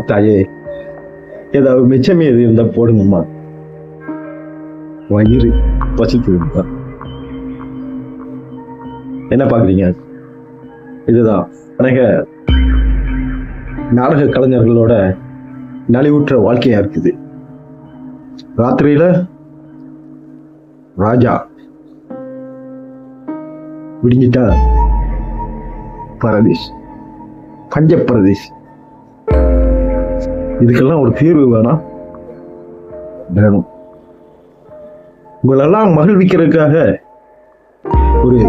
தாயே, ஏதாவது மிச்சம் மீது இருந்தா போடுங்கம்மா. வயிறு பசிக்குதுப்பா. என்ன பாக்குறீங்க? இதுதான் அநேக நாடக கலைஞர்களோட நலிவுற்ற வாழ்க்கையா இருக்குது. ராத்திரியில ராஜா, விடிஞ்சிட்டா பரதேஷ், பஞ்ச பிரதேஷ். இதுக்கெல்லாம் ஒரு தீர்வு வேணும். உங்களெல்லாம் மகிழ்விக்கிறதுக்காக ஒரு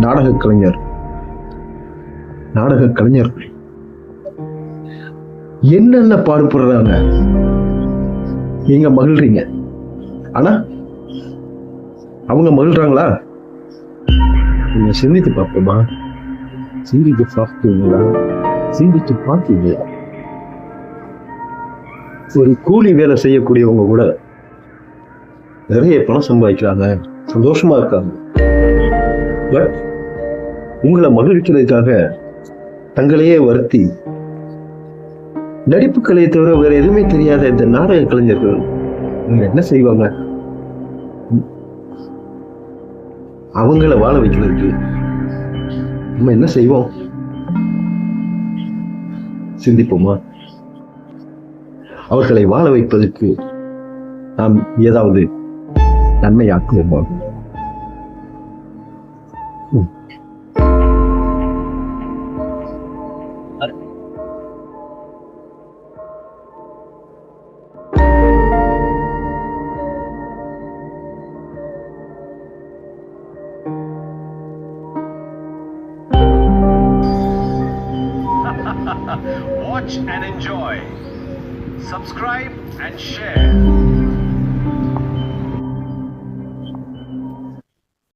நாடக கலைஞர்கள் என்னென்ன பாடுபடுறாங்க. நீங்க மகிழ்றீங்க, ஆனா அவங்க மகிழ்றாங்களா? நீங்க சிந்தித்து பார்ப்போமா? சிந்தித்து பார்த்தீங்களா? ஒரு கூலி வேலை செய்யக்கூடியவங்க கூட நிறைய பணம் சம்பாதிக்கிறாங்க, சந்தோஷமா இருக்காங்க. பட் உங்களை மகிழ்ச்சிக்கிறதுக்காக தங்களையே வருத்தி நடிப்பு கலையை தவிர வேற எதுவுமே தெரியாத இந்த நாடக கலைஞர்கள் என்ன செய்வாங்க? அவங்கள வாழ வைக்கிறதுக்கு நம்ம என்ன செய்வோம்? சிந்திப்போமா? அவர்களை வாழ வைப்பதற்கு நாம் ஏதாவது நன்மையாக்குவோமா? Watch and enjoy. Subscribe and share.